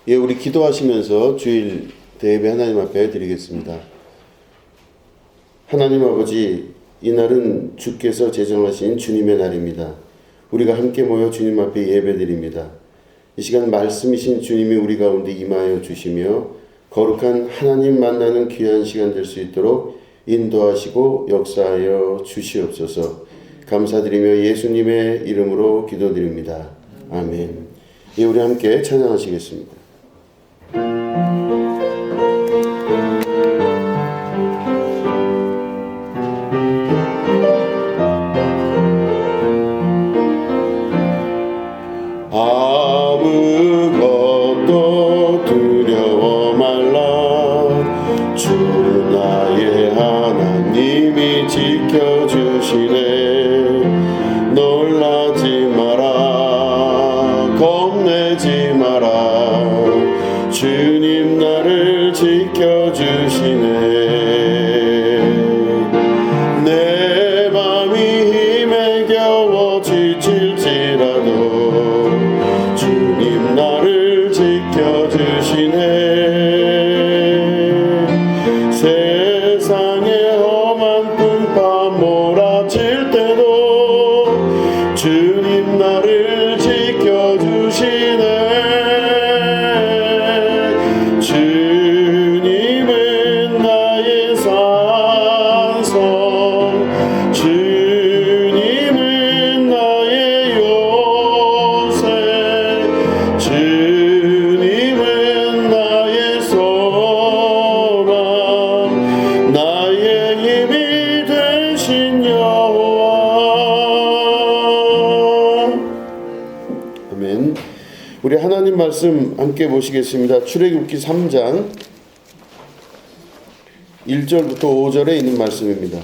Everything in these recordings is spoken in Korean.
예, 우리 기도하시면서 주일 대예배 하나님 앞에 드리겠습니다. 하나님 아버지, 이날은 주께서 제정하신 주님의 날입니다. 우리가 함께 모여 주님 앞에 예배드립니다. 이 시간 말씀이신 주님이 우리 가운데 임하여 주시며 거룩한 하나님 만나는 귀한 시간 될 수 있도록 인도하시고 역사하여 주시옵소서. 감사드리며 예수님의 이름으로 기도드립니다. 아멘. 예, 우리 함께 찬양하시겠습니다. 아무것도 두려워 말라. 주 나의 하나님이 지켜주시네. 놀라지 마라, 겁내지 마라. 주님 나를 지켜주시네. 내 맘이 힘에 겨워 지칠지라도 주님 나를 지켜주시네. 세상에 험한 풍파 몰아칠 때도 주님 나를 지켜주시네. 주님은 나의 산성, 주님은 나의 요새, 주님은 나의 소망, 나의 힘이 되신 여호와. 아멘. 우리 하나님 말씀 함께 보시겠습니다. 출애굽기 3장 1절부터 5절에 있는 말씀입니다.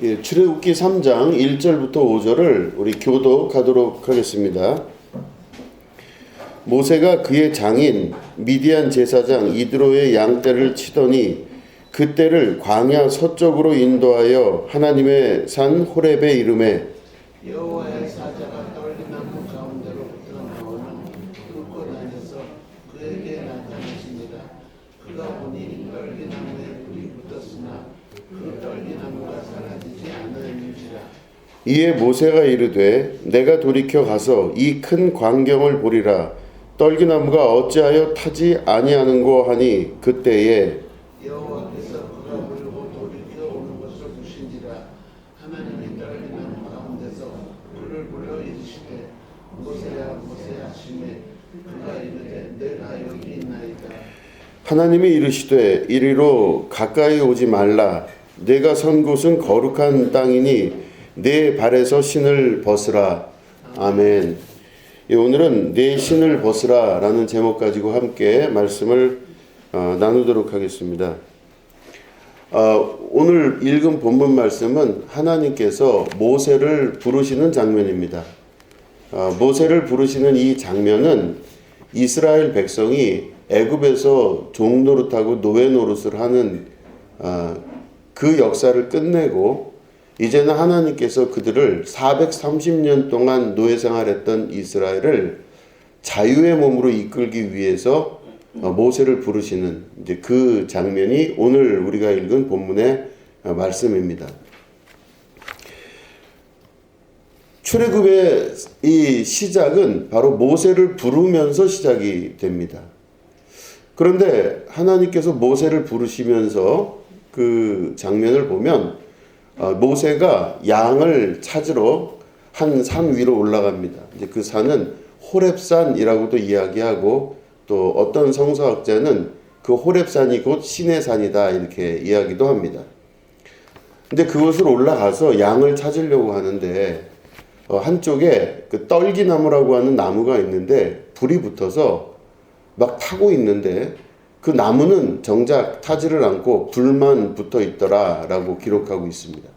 예, 출애굽기 3장 1절부터 5절을 우리 교독하도록 하겠습니다. 모세가 그의 장인 미디안 제사장 이드로의 양떼를 치더니 그 떼를 광야 서쪽으로 인도하여 하나님의 산 호렙에 이르매 여호와의 사자가 떨기나무 가운데로부터 나오는 뚫고 다녀서 그에게 나타나시니라. 그가 보니 떨기나무에 불이 붙었으나 그 떨기나무가 사라지지 않았는지라. 이에 모세가 이르되 내가 돌이켜 가서 이 큰 광경을 보리라. 떨기나무가 어찌하여 타지 아니하는고 하니 그때에 여호와께서 그가 물고 돌이켜 오는 것을 보신지라. 하나님이 떨기나무 가운데서 그를 불러 이르시되 모세야 모세야 하시매 그가 이르되 내가 여기 있나이다. 하나님이 이르시되 이리로 가까이 오지 말라. 내가 선 곳은 거룩한 땅이니 내 발에서 신을 벗으라. 아멘. 예, 오늘은 내 신을 벗으라 라는 제목 가지고 함께 말씀을 나누도록 하겠습니다. 오늘 읽은 본문 말씀은 하나님께서 모세를 부르시는 장면입니다. 모세를 부르시는 이 장면은 이스라엘 백성이 애굽에서 종노릇하고 노예 노릇을 하는 그 역사를 끝내고 이제는 하나님께서 그들을 430년 동안 노예 생활했던 이스라엘을 자유의 몸으로 이끌기 위해서 모세를 부르시는 이제 그 장면이 오늘 우리가 읽은 본문의 말씀입니다. 출애굽의 이 시작은 바로 모세를 부르면서 시작이 됩니다. 그런데 하나님께서 모세를 부르시면서 그 장면을 보면 모세가 양을 찾으러 한 산 위로 올라갑니다. 이제 그 산은 호렙산이라고도 이야기하고 또 어떤 성서학자는 그 호렙산이 곧 신의 산이다 이렇게 이야기도 합니다. 근데 그곳을 올라가서 양을 찾으려고 하는데 한쪽에 그 떨기나무라고 하는 나무가 있는데 불이 붙어서 막 타고 있는데 그 나무는 정작 타지를 않고 불만 붙어 있더라라고 기록하고 있습니다.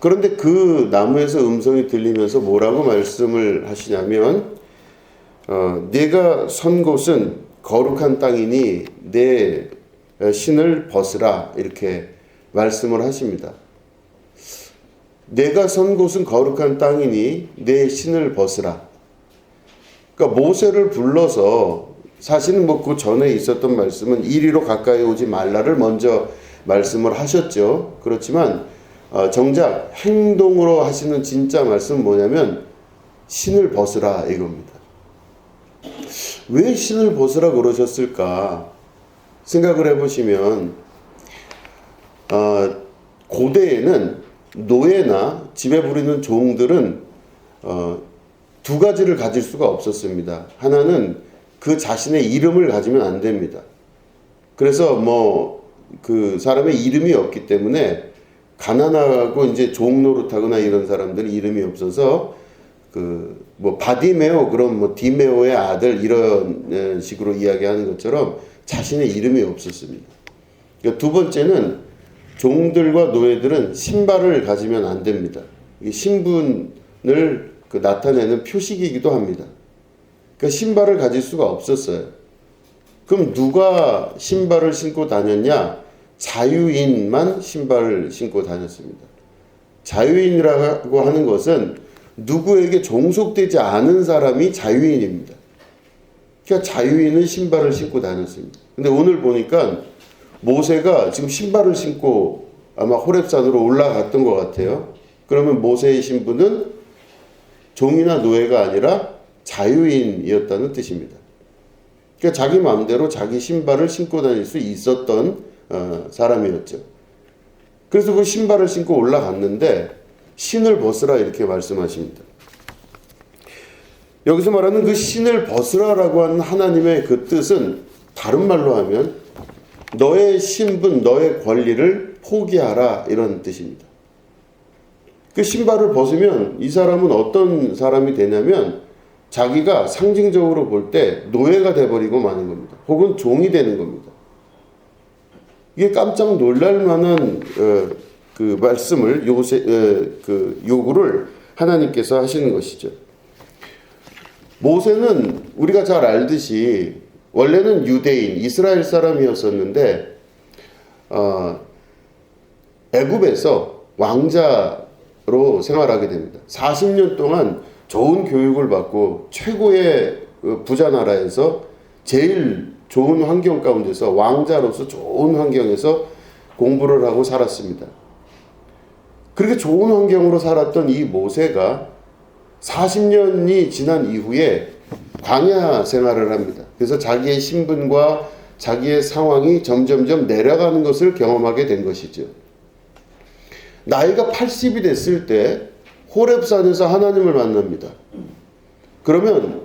그런데 그 나무에서 음성이 들리면서 뭐라고 말씀을 하시냐면 네가 선 곳은 거룩한 땅이니 내 신을 벗으라 이렇게 말씀을 하십니다. 내가 선 곳은 거룩한 땅이니 내 신을 벗으라. 그러니까 모세를 불러서 사실은 뭐 그 전에 있었던 말씀은 이리로 가까이 오지 말라를 먼저 말씀을 하셨죠. 그렇지만 정작 행동으로 하시는 진짜 말씀은 뭐냐면 신을 벗으라 이겁니다. 왜 신을 벗으라 그러셨을까 생각을 해보시면 고대에는 노예나 집에 부리는 종들은 두 가지를 가질 수가 없었습니다. 하나는 그 자신의 이름을 가지면 안 됩니다. 그래서 뭐 그 사람의 이름이 없기 때문에 가난하고 이제 종 노릇하거나 이런 사람들이 이름이 없어서 그 뭐 바디메오 그럼 뭐 디메오의 아들 이런 식으로 이야기하는 것처럼 자신의 이름이 없었습니다. 그러니까 두 번째는 종들과 노예들은 신발을 가지면 안 됩니다. 이 신분을 나타내는 표식이기도 합니다. 그러니까 신발을 가질 수가 없었어요. 그럼 누가 신발을 신고 다녔냐? 자유인만 신발을 신고 다녔습니다. 자유인이라고 하는 것은 누구에게 종속되지 않은 사람이 자유인입니다. 그러니까 자유인은 신발을 신고 다녔습니다. 근데 오늘 보니까 모세가 지금 신발을 신고 아마 호렙산으로 올라갔던 것 같아요. 그러면 모세의 신분은 종이나 노예가 아니라 자유인이었다는 뜻입니다. 그러니까 자기 마음대로 자기 신발을 신고 다닐 수 있었던 사람이었죠. 그래서 그 신발을 신고 올라갔는데 신을 벗으라 이렇게 말씀하십니다. 여기서 말하는 그 신을 벗으라라고 하는 하나님의 그 뜻은 다른 말로 하면 너의 신분, 너의 권리를 포기하라 이런 뜻입니다. 그 신발을 벗으면 이 사람은 어떤 사람이 되냐면 자기가 상징적으로 볼 때 노예가 돼버리고 마는 겁니다. 혹은 종이 되는 겁니다. 이게 깜짝 놀랄 만한 그 말씀을 그 요구를 하나님께서 하시는 것이죠. 모세는 우리가 잘 알듯이 원래는 유대인, 이스라엘 사람이었었는데 애굽에서 왕자로 생활하게 됩니다. 40년 동안 좋은 교육을 받고 최고의 부자 나라에서 제일 좋은 환경 가운데서 왕자로서 좋은 환경에서 공부를 하고 살았습니다. 그렇게 좋은 환경으로 살았던 이 모세가 40년이 지난 이후에 광야 생활을 합니다. 그래서 자기의 신분과 자기의 상황이 점점점 내려가는 것을 경험하게 된 것이죠. 나이가 80이 됐을 때 호렙산에서 하나님을 만납니다. 그러면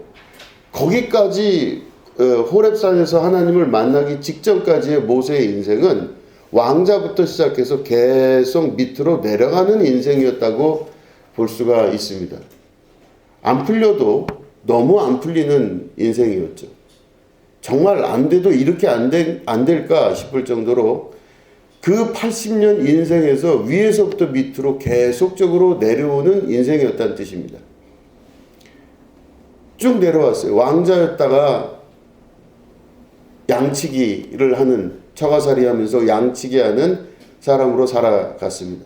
거기까지 호렙산에서 하나님을 만나기 직전까지의 모세의 인생은 왕자부터 시작해서 계속 밑으로 내려가는 인생이었다고 볼 수가 있습니다. 안 풀려도 너무 안 풀리는 인생이었죠. 정말 안 돼도 이렇게 안 될까 싶을 정도로 그 80년 인생에서 위에서부터 밑으로 계속적으로 내려오는 인생이었다는 뜻입니다. 쭉 내려왔어요. 왕자였다가 양치기를 하는, 처가살이 하면서 양치기 하는 사람으로 살아갔습니다.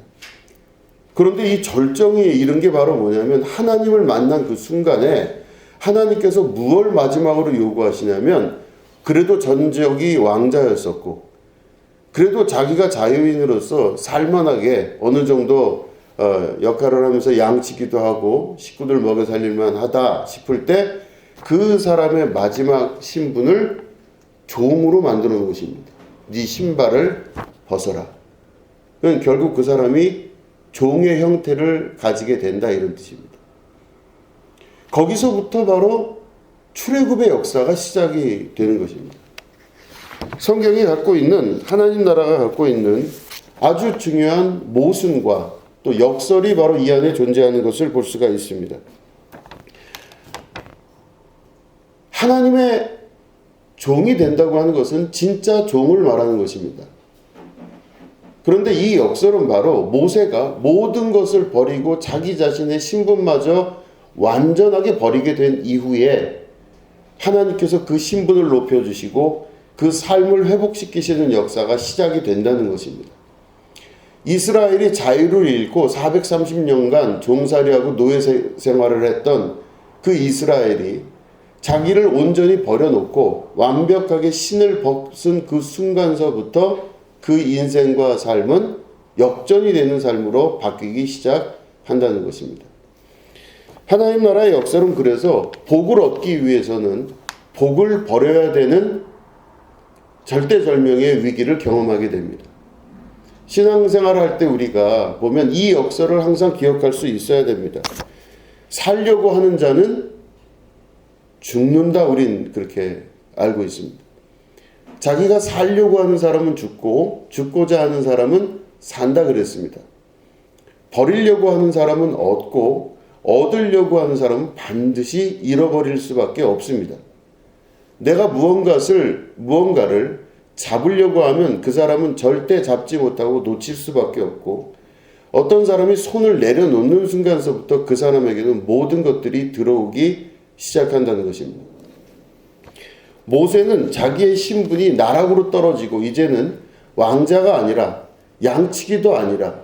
그런데 이 절정에 이른 게 바로 뭐냐면 하나님을 만난 그 순간에 하나님께서 무엇을 마지막으로 요구하시냐면 그래도 전적이 왕자였었고 그래도 자기가 자유인으로서 살만하게 어느 정도 역할을 하면서 양치기도 하고 식구들 먹여 살릴만 하다 싶을 때 그 사람의 마지막 신분을 종으로 만들어 놓으십니다. 네 신발을 벗어라. 그러니까 결국 그 사람이 종의 형태를 가지게 된다 이런 뜻입니다. 거기서부터 바로 출애굽의 역사가 시작이 되는 것입니다. 성경이 갖고 있는, 하나님 나라가 갖고 있는 아주 중요한 모순과 또 역설이 바로 이 안에 존재하는 것을 볼 수가 있습니다. 하나님의 종이 된다고 하는 것은 진짜 종을 말하는 것입니다. 그런데 이 역설은 바로 모세가 모든 것을 버리고 자기 자신의 신분마저 완전하게 버리게 된 이후에 하나님께서 그 신분을 높여주시고 그 삶을 회복시키시는 역사가 시작이 된다는 것입니다. 이스라엘이 자유를 잃고 430년간 종살이하고 노예 생활을 했던 그 이스라엘이 자기를 온전히 버려놓고 완벽하게 신을 벗은 그 순간서부터 그 인생과 삶은 역전이 되는 삶으로 바뀌기 시작한다는 것입니다. 하나님 나라의 역사는 그래서 복을 얻기 위해서는 복을 버려야 되는 절대절명의 위기를 경험하게 됩니다. 신앙생활을 할 때 우리가 보면 이 역사를 항상 기억할 수 있어야 됩니다. 살려고 하는 자는 죽는다, 우린 그렇게 알고 있습니다. 자기가 살려고 하는 사람은 죽고 죽고자 하는 사람은 산다 그랬습니다. 버리려고 하는 사람은 얻고 얻으려고 하는 사람은 반드시 잃어버릴 수밖에 없습니다. 내가 무언가를 잡으려고 하면 그 사람은 절대 잡지 못하고 놓칠 수밖에 없고, 어떤 사람이 손을 내려놓는 순간서부터 그 사람에게는 모든 것들이 들어오기 시작한다는 것입니다. 모세는 자기의 신분이 나락으로 떨어지고 이제는 왕자가 아니라 양치기도 아니라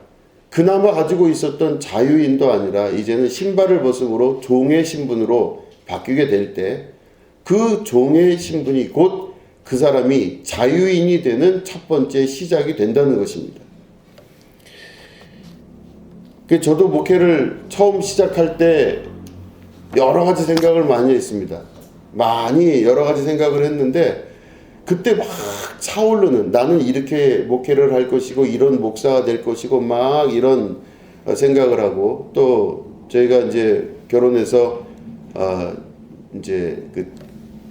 그나마 가지고 있었던 자유인도 아니라 이제는 신발을 벗음으로 종의 신분으로 바뀌게 될 때 그 종의 신분이 곧 그 사람이 자유인이 되는 첫 번째 시작이 된다는 것입니다. 저도 목회를 처음 시작할 때 여러 가지 생각을 많이 했습니다. 많이 여러 가지 생각을 했는데 그때 막 차오르는, 나는 이렇게 목회를 할 것이고 이런 목사가 될 것이고 막 이런 생각을 하고, 또 저희가 이제 결혼해서 이제 그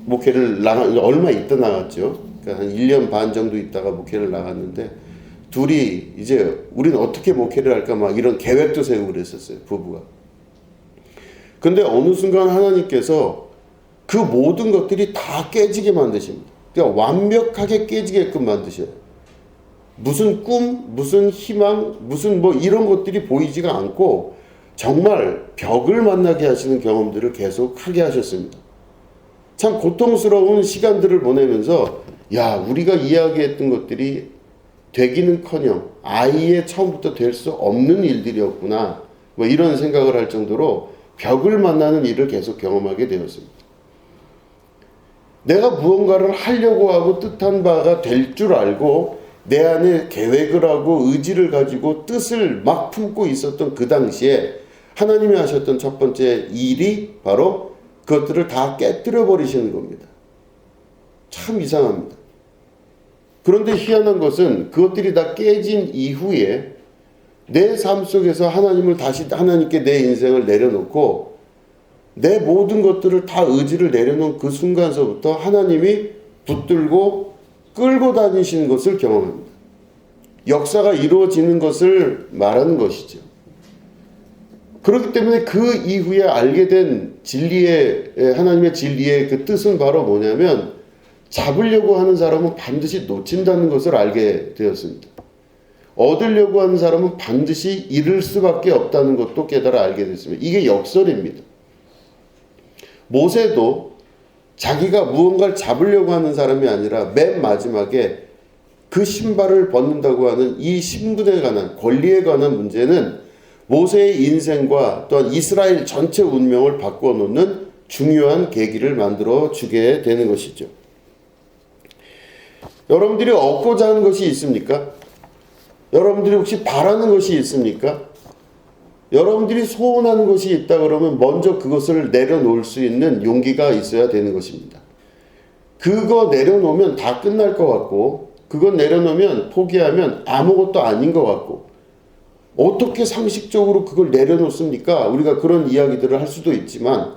목회를 얼마 있다 나갔죠. 그러니까 한 1년 반 정도 있다가 목회를 나갔는데, 둘이 이제 우리는 어떻게 목회를 할까 막 이런 계획도 세우고 그랬었어요, 부부가. 근데 어느 순간 하나님께서 그 모든 것들이 다 깨지게 만드십니다. 그러니까 완벽하게 깨지게끔 만드셔요. 무슨 꿈, 무슨 희망, 무슨 뭐 이런 것들이 보이지가 않고 정말 벽을 만나게 하시는 경험들을 계속 하게 하셨습니다. 참 고통스러운 시간들을 보내면서 우리가 이야기했던 것들이 되기는커녕 아예 처음부터 될 수 없는 일들이었구나, 뭐 이런 생각을 할 정도로 벽을 만나는 일을 계속 경험하게 되었습니다. 내가 무언가를 하려고 하고 뜻한 바가 될 줄 알고 내 안에 계획을 하고 의지를 가지고 뜻을 막 품고 있었던 그 당시에 하나님이 하셨던 첫 번째 일이 바로 그것들을 다 깨뜨려 버리시는 겁니다. 참 이상합니다. 그런데 희한한 것은 그것들이 다 깨진 이후에 내 삶 속에서 하나님께 내 인생을 내려놓고 내 모든 것들을 다 의지를 내려놓은 그 순간서부터 하나님이 붙들고 끌고 다니시는 것을 경험합니다. 역사가 이루어지는 것을 말하는 것이죠. 그렇기 때문에 그 이후에 알게 된 하나님의 진리의 그 뜻은 바로 뭐냐면, 잡으려고 하는 사람은 반드시 놓친다는 것을 알게 되었습니다. 얻으려고 하는 사람은 반드시 잃을 수밖에 없다는 것도 깨달아 알게 됐습니다. 이게 역설입니다. 모세도 자기가 무언가를 잡으려고 하는 사람이 아니라 맨 마지막에 그 신발을 벗는다고 하는 이 신분에 관한, 권리에 관한 문제는 모세의 인생과 또한 이스라엘 전체 운명을 바꿔놓는 중요한 계기를 만들어 주게 되는 것이죠. 여러분들이 얻고자 하는 것이 있습니까? 여러분들이 혹시 바라는 것이 있습니까? 여러분들이 소원하는 것이 있다 그러면 먼저 그것을 내려놓을 수 있는 용기가 있어야 되는 것입니다. 그거 내려놓으면 다 끝날 것 같고, 그거 내려놓으면 포기하면 아무것도 아닌 것 같고, 어떻게 상식적으로 그걸 내려놓습니까? 우리가 그런 이야기들을 할 수도 있지만,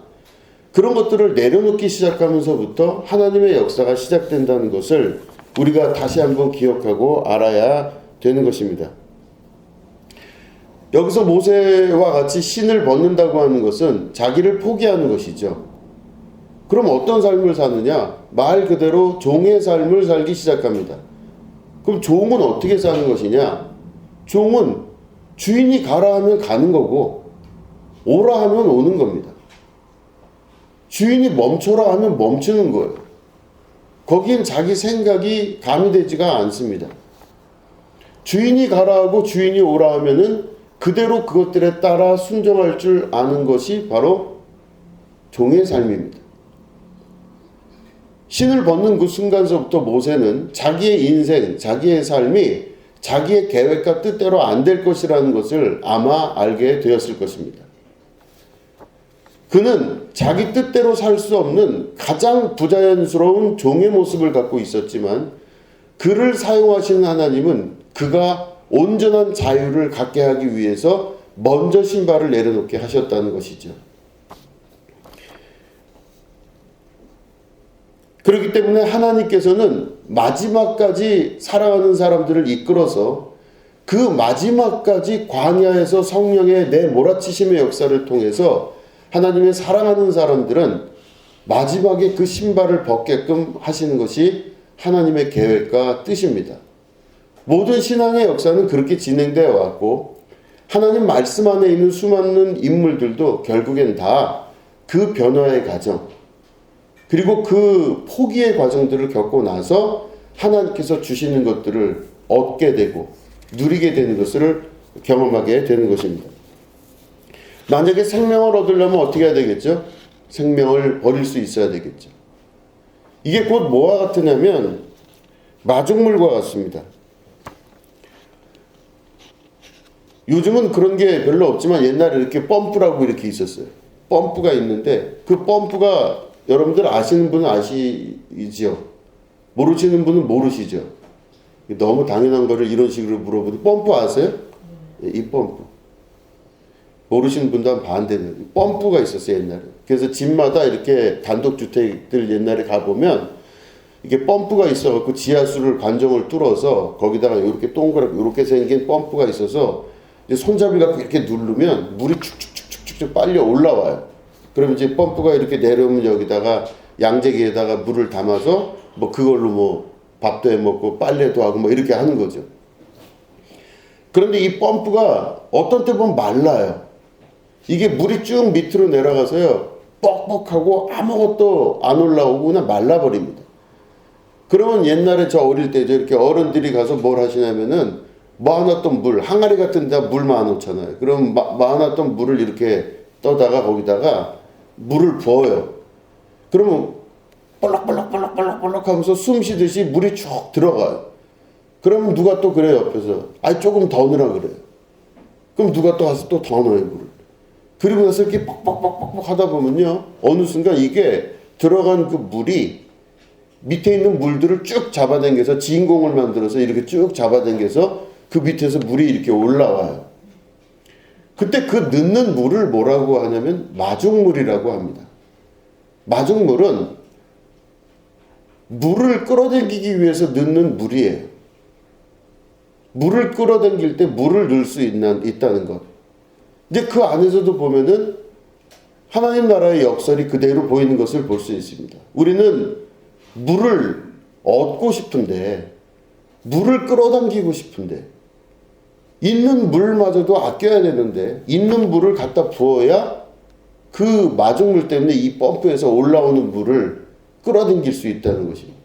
그런 것들을 내려놓기 시작하면서부터 하나님의 역사가 시작된다는 것을 우리가 다시 한번 기억하고 알아야 되는 것입니다. 여기서 모세와 같이 신을 벗는다고 하는 것은 자기를 포기하는 것이죠. 그럼 어떤 삶을 사느냐? 말 그대로 종의 삶을 살기 시작합니다. 그럼 종은 어떻게 사는 것이냐? 종은 주인이 가라 하면 가는 거고 오라 하면 오는 겁니다. 주인이 멈춰라 하면 멈추는 거예요. 거기엔 자기 생각이 가미되지가 않습니다. 주인이 가라 하고 주인이 오라 하면은 그대로 그것들에 따라 순종할 줄 아는 것이 바로 종의 삶입니다. 신을 벗는 그 순간서부터 모세는 자기의 인생, 자기의 삶이 자기의 계획과 뜻대로 안 될 것이라는 것을 아마 알게 되었을 것입니다. 그는 자기 뜻대로 살 수 없는 가장 부자연스러운 종의 모습을 갖고 있었지만 그를 사용하시는 하나님은 그가 온전한 자유를 갖게 하기 위해서 먼저 신발을 내려놓게 하셨다는 것이죠. 그렇기 때문에 하나님께서는 마지막까지 사랑하는 사람들을 이끌어서 그 마지막까지 광야에서 성령의 내몰아치심의 역사를 통해서 하나님의 사랑하는 사람들은 마지막에 그 신발을 벗게끔 하시는 것이 하나님의 계획과 뜻입니다. 모든 신앙의 역사는 그렇게 진행되어 왔고 하나님 말씀 안에 있는 수많은 인물들도 결국엔 다 그 변화의 과정 그리고 그 포기의 과정들을 겪고 나서 하나님께서 주시는 것들을 얻게 되고 누리게 되는 것을 경험하게 되는 것입니다. 만약에 생명을 얻으려면 어떻게 해야 되겠죠? 생명을 버릴 수 있어야 되겠죠. 이게 곧 뭐와 같으냐면 마중물과 같습니다. 요즘은 그런 게 별로 없지만 옛날에 이렇게 펌프라고 이렇게 있었어요. 펌프가 있는데 그 펌프가 여러분들 아시는 분은 아시죠? 모르시는 분은 모르시죠? 너무 당연한 거를 이런 식으로 물어보는데 펌프 아세요? 이 펌프. 모르시는 분도 한 반대는 펌프가 있었어요 옛날에. 그래서 집마다 이렇게 단독주택들 옛날에 가보면 이게 펌프가 있어갖고 지하수를 관정을 뚫어서 거기다가 이렇게 동그랗게 이렇게 생긴 펌프가 있어서 이제 손잡이 갖고 이렇게 누르면 물이 축축축축축 빨려 올라와요. 그럼 이제 펌프가 이렇게 내려오면 여기다가 양재기에다가 물을 담아서 뭐 그걸로 뭐 밥도 해 먹고 빨래도 하고 뭐 이렇게 하는 거죠. 그런데 이 펌프가 어떤 때 보면 말라요. 이게 물이 쭉 밑으로 내려가서요 뻑뻑하고 아무것도 안 올라오고 그냥 말라버립니다. 그러면 옛날에 저 어릴 때 이렇게 어른들이 가서 뭘 하시냐면은 모아놨던 물, 항아리 같은 데다 물 모아놓잖아요. 그럼 모아놨던 물을 이렇게 떠다가 거기다가 물을 부어요. 그러면 볼락볼락볼락볼락 하면서 숨 쉬듯이 물이 쭉 들어가요. 그러면 누가 또 그래요 옆에서 아이 조금 더 넣으라 그래요. 그럼 누가 또 가서 또 더 넣어요 물을. 그리고 나서 이렇게 뻑뻑뻑뻑 하다 보면요 어느 순간 이게 들어간 그 물이 밑에 있는 물들을 쭉 잡아당겨서 진공을 만들어서 이렇게 쭉 잡아당겨서 그 밑에서 물이 이렇게 올라와요. 그때 그 넣는 물을 뭐라고 하냐면 마중물이라고 합니다. 마중물은 물을 끌어당기기 위해서 넣는 물이에요. 물을 끌어당길 때 물을 넣을 수 있다는 것. 이제 그 안에서도 보면은 하나님 나라의 역설이 그대로 보이는 것을 볼 수 있습니다. 우리는 물을 얻고 싶은데 물을 끌어당기고 싶은데 있는 물마저도 아껴야 되는데 있는 물을 갖다 부어야 그 마중물 때문에 이 펌프에서 올라오는 물을 끌어당길 수 있다는 것입니다.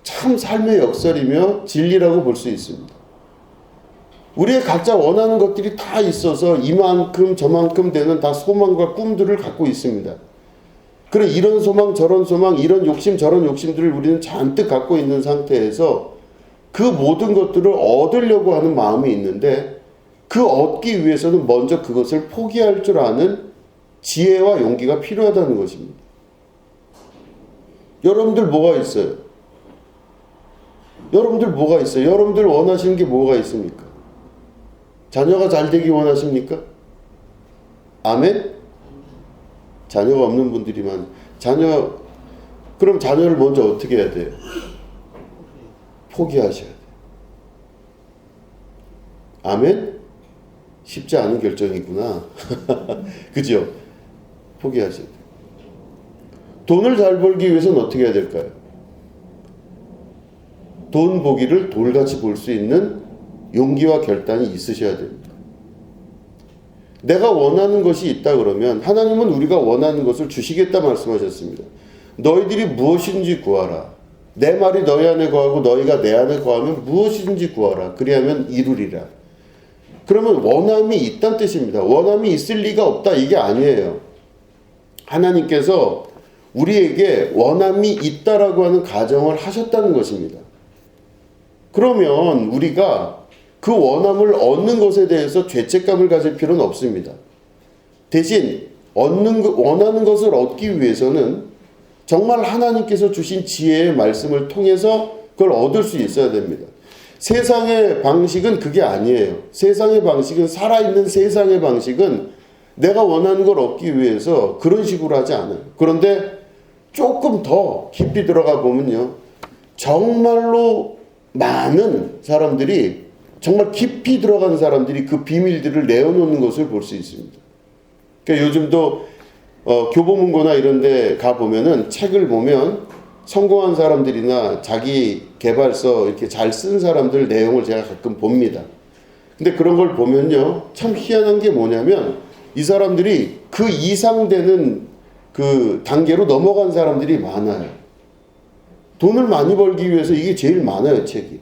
참 삶의 역설이며 진리라고 볼 수 있습니다. 우리의 각자 원하는 것들이 다 있어서 이만큼 저만큼 되는 다 소망과 꿈들을 갖고 있습니다. 그래 이런 소망 저런 소망 이런 욕심 저런 욕심들을 우리는 잔뜩 갖고 있는 상태에서 그 모든 것들을 얻으려고 하는 마음이 있는데 그 얻기 위해서는 먼저 그것을 포기할 줄 아는 지혜와 용기가 필요하다는 것입니다. 여러분들 뭐가 있어요? 여러분들 뭐가 있어요? 여러분들 원하시는 게 뭐가 있습니까? 자녀가 잘 되기 원하십니까? 아멘? 자녀가 없는 분들이만 그럼 자녀를 먼저 어떻게 해야 돼요? 포기하셔야 돼요. 아멘? 쉽지 않은 결정이구나. 그죠? 포기하셔야 돼요. 돈을 잘 벌기 위해서는 어떻게 해야 될까요? 돈 보기를 돌같이 볼 수 있는 용기와 결단이 있으셔야 됩니다. 내가 원하는 것이 있다 그러면 하나님은 우리가 원하는 것을 주시겠다 말씀하셨습니다. 너희들이 무엇인지 구하라. 내 말이 너희 안에 거하고 너희가 내 안에 거하면 무엇이든지 구하라. 그리하면 이루리라. 그러면 원함이 있다는 뜻입니다. 원함이 있을 리가 없다 이게 아니에요. 하나님께서 우리에게 원함이 있다라고 하는 가정을 하셨다는 것입니다. 그러면 우리가 그 원함을 얻는 것에 대해서 죄책감을 가질 필요는 없습니다. 대신 원하는 것을 얻기 위해서는 정말 하나님께서 주신 지혜의 말씀을 통해서 그걸 얻을 수 있어야 됩니다. 세상의 방식은 그게 아니에요. 세상의 방식은, 살아있는 세상의 방식은 내가 원하는 걸 얻기 위해서 그런 식으로 하지 않아요. 그런데 조금 더 깊이 들어가 보면요, 정말로 많은 사람들이, 정말 깊이 들어간 사람들이 그 비밀들을 내어놓는 것을 볼 수 있습니다. 그러니까 요즘도 교보문고나 이런 데 가보면은 책을 보면 성공한 사람들이나 자기 개발서 이렇게 잘 쓴 사람들 내용을 제가 가끔 봅니다. 근데 그런 걸 보면요, 참 희한한 게 뭐냐면 이 사람들이 그 이상 되는 그 단계로 넘어간 사람들이 많아요. 돈을 많이 벌기 위해서 이게 제일 많아요, 책이.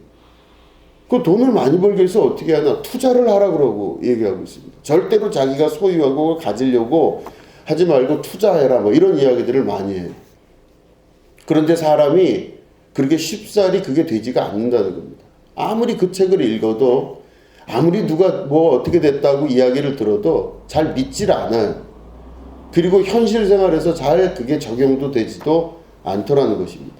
그 돈을 많이 벌기 위해서 어떻게 하나? 투자를 하라 그러고 얘기하고 있습니다. 절대로 자기가 소유하고 가지려고 하지 말고 투자해라, 뭐 이런 이야기들을 많이 해요. 그런데 사람이 그렇게 쉽사리 그게 되지가 않는다는 겁니다. 아무리 그 책을 읽어도, 아무리 누가 뭐 어떻게 됐다고 이야기를 들어도 잘 믿질 않아요. 그리고 현실 생활에서 잘 그게 적용도 되지도 않더라는 것입니다.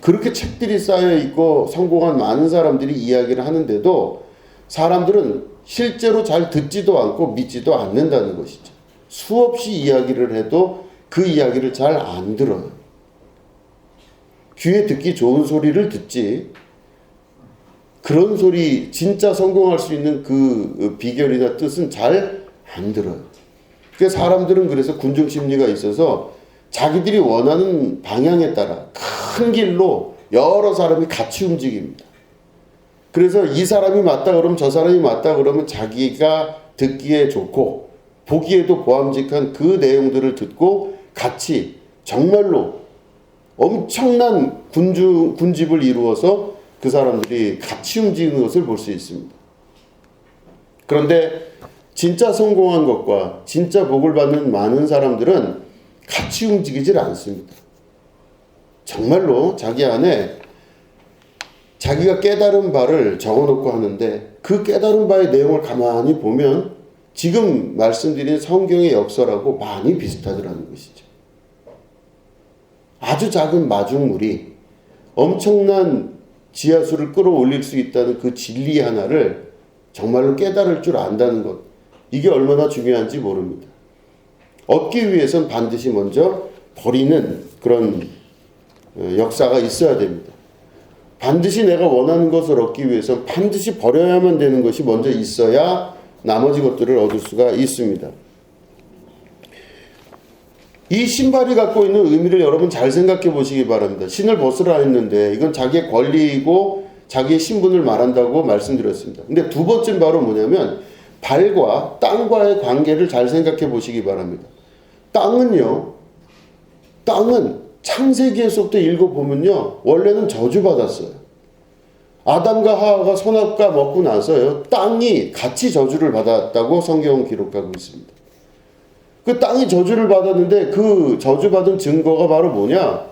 그렇게 책들이 쌓여 있고 성공한 많은 사람들이 이야기를 하는데도 사람들은 실제로 잘 듣지도 않고 믿지도 않는다는 것이죠. 수없이 이야기를 해도 그 이야기를 잘 안 들어요. 귀에 듣기 좋은 소리를 듣지, 그런 소리, 진짜 성공할 수 있는 그 비결이나 뜻은 잘 안 들어요. 그래서 사람들은 그래서 군중심리가 있어서 자기들이 원하는 방향에 따라 큰 길로 여러 사람이 같이 움직입니다. 그래서 이 사람이 맞다 그러면 저 사람이 맞다 그러면 자기가 듣기에 좋고 보기에도 보암직한 그 내용들을 듣고 같이 정말로 엄청난 군집을 이루어서 그 사람들이 같이 움직이는 것을 볼 수 있습니다. 그런데 진짜 성공한 것과 진짜 복을 받는 많은 사람들은 같이 움직이질 않습니다. 정말로 자기 안에 자기가 깨달은 바를 적어놓고 하는데 그 깨달은 바의 내용을 가만히 보면 지금 말씀드린 성경의 역설하고 많이 비슷하더라는 것이죠. 아주 작은 마중물이 엄청난 지하수를 끌어올릴 수 있다는 그 진리 하나를 정말로 깨달을 줄 안다는 것, 이게 얼마나 중요한지 모릅니다. 얻기 위해선 반드시 먼저 버리는 그런 역사가 있어야 됩니다. 반드시 내가 원하는 것을 얻기 위해선 반드시 버려야만 되는 것이 먼저 있어야 나머지 것들을 얻을 수가 있습니다. 이 신발이 갖고 있는 의미를 여러분 잘 생각해 보시기 바랍니다. 신을 벗으라 했는데 이건 자기의 권리이고 자기의 신분을 말한다고 말씀드렸습니다. 근데 두 번째는 바로 뭐냐면 발과 땅과의 관계를 잘 생각해 보시기 바랍니다. 땅은 창세기에서부터 읽어보면요, 원래는 저주받았어요. 아담과 하와가 선악과 먹고 나서요, 땅이 같이 저주를 받았다고 성경은 기록하고 있습니다. 그 땅이 저주를 받았는데 그 저주받은 증거가 바로 뭐냐?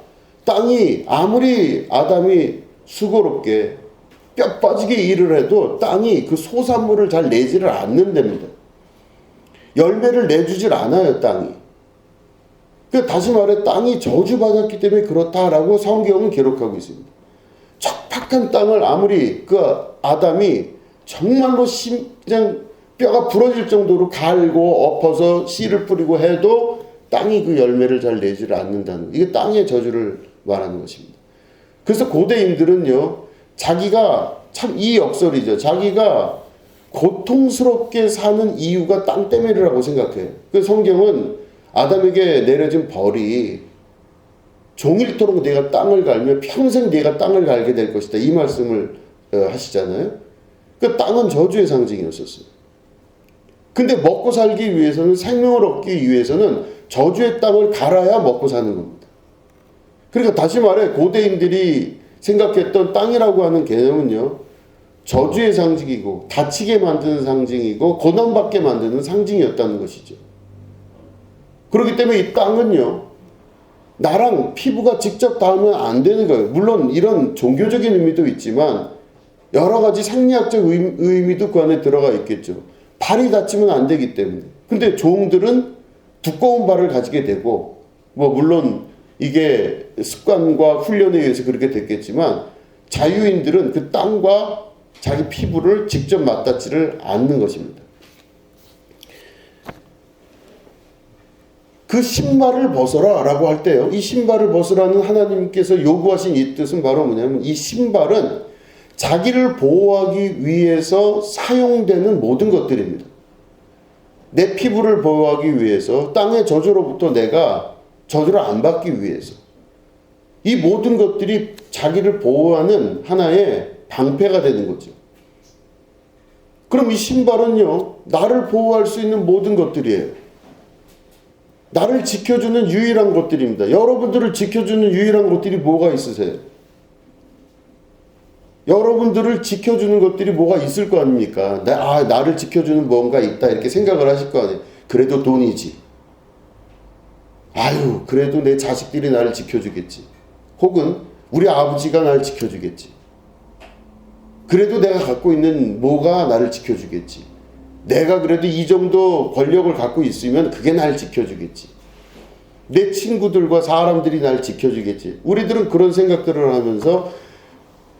땅이 아무리 아담이 수고롭게 뼈 빠지게 일을 해도 땅이 그 소산물을 잘 내지를 않는답니다. 열매를 내주질 않아요, 땅이. 다시 말해 땅이 저주받았기 때문에 그렇다라고 성경은 기록하고 있습니다. 척박한 땅을 아무리 그 아담이 정말로 그냥 뼈가 부러질 정도로 갈고 엎어서 씨를 뿌리고 해도 땅이 그 열매를 잘 내지를 않는다는, 이게 땅의 저주를 말하는 것입니다. 그래서 고대인들은요, 자기가 참 이 역설이죠. 자기가 고통스럽게 사는 이유가 땅 때문이라고 생각해요. 그 성경은 아담에게 내려진 벌이 종일토록 내가 땅을 갈며 평생 내가 땅을 갈게 될 것이다, 이 말씀을 하시잖아요. 그 땅은 저주의 상징이었었어요. 근데 먹고 살기 위해서는, 생명을 얻기 위해서는 저주의 땅을 갈아야 먹고 사는 겁니다. 그러니까 다시 말해 고대인들이 생각했던 땅이라고 하는 개념은요, 저주의 상징이고 다치게 만드는 상징이고 고난받게 만드는 상징이었다는 것이죠. 그렇기 때문에 이 땅은요, 나랑 피부가 직접 닿으면 안 되는 거예요. 물론 이런 종교적인 의미도 있지만 여러 가지 생리학적 의미도 그 안에 들어가 있겠죠. 발이 닿치면 안 되기 때문에. 근데 종들은 두꺼운 발을 가지게 되고, 뭐 물론 이게 습관과 훈련에 의해서 그렇게 됐겠지만 자유인들은 그 땅과 자기 피부를 직접 맞닿지를 않는 것입니다. 그 신발을 벗어라 라고 할 때요, 이 신발을 벗으라는 하나님께서 요구하신 이 뜻은 바로 뭐냐면, 이 신발은 자기를 보호하기 위해서 사용되는 모든 것들입니다. 내 피부를 보호하기 위해서, 땅의 저주로부터 내가 저주를 안 받기 위해서, 이 모든 것들이 자기를 보호하는 하나의 방패가 되는 거죠. 그럼 이 신발은요, 나를 보호할 수 있는 모든 것들이에요. 나를 지켜주는 유일한 것들입니다. 여러분들을 지켜주는 유일한 것들이 뭐가 있으세요? 여러분들을 지켜주는 것들이 뭐가 있을 거 아닙니까? 나를 지켜주는 뭔가 있다 이렇게 생각을 하실 거 아니에요. 그래도 돈이지. 아유, 그래도 내 자식들이 나를 지켜주겠지. 혹은 우리 아버지가 나를 지켜주겠지. 그래도 내가 갖고 있는 뭐가 나를 지켜주겠지. 내가 그래도 이 정도 권력을 갖고 있으면 그게 날 지켜주겠지. 내 친구들과 사람들이 날 지켜주겠지. 우리들은 그런 생각들을 하면서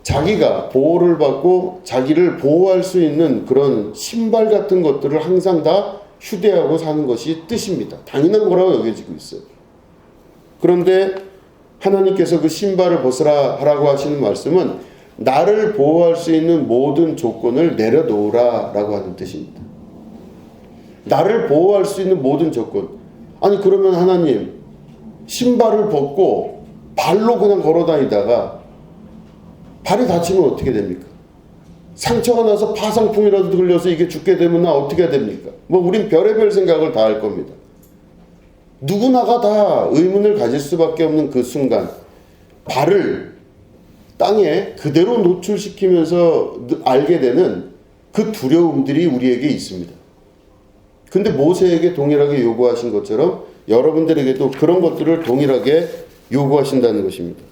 자기가 보호를 받고 자기를 보호할 수 있는 그런 신발 같은 것들을 항상 다 휴대하고 사는 것이 뜻입니다. 당연한 거라고 여겨지고 있어요. 그런데 하나님께서 그 신발을 벗으라 하라고 하시는 말씀은 나를 보호할 수 있는 모든 조건을 내려놓으라 라고 하는 뜻입니다. 나를 보호할 수 있는 모든 조건. 아니 그러면 하나님, 신발을 벗고 발로 그냥 걸어 다니다가 발이 다치면 어떻게 됩니까? 상처가 나서 파상풍이라도 들려서 이게 죽게 되면 나 어떻게 해야 됩니까? 뭐 우린 별의별 생각을 다 할 겁니다. 누구나가 다 의문을 가질 수밖에 없는 그 순간, 발을 땅에 그대로 노출시키면서 알게 되는 그 두려움들이 우리에게 있습니다. 근데 모세에게 동일하게 요구하신 것처럼 여러분들에게도 그런 것들을 동일하게 요구하신다는 것입니다.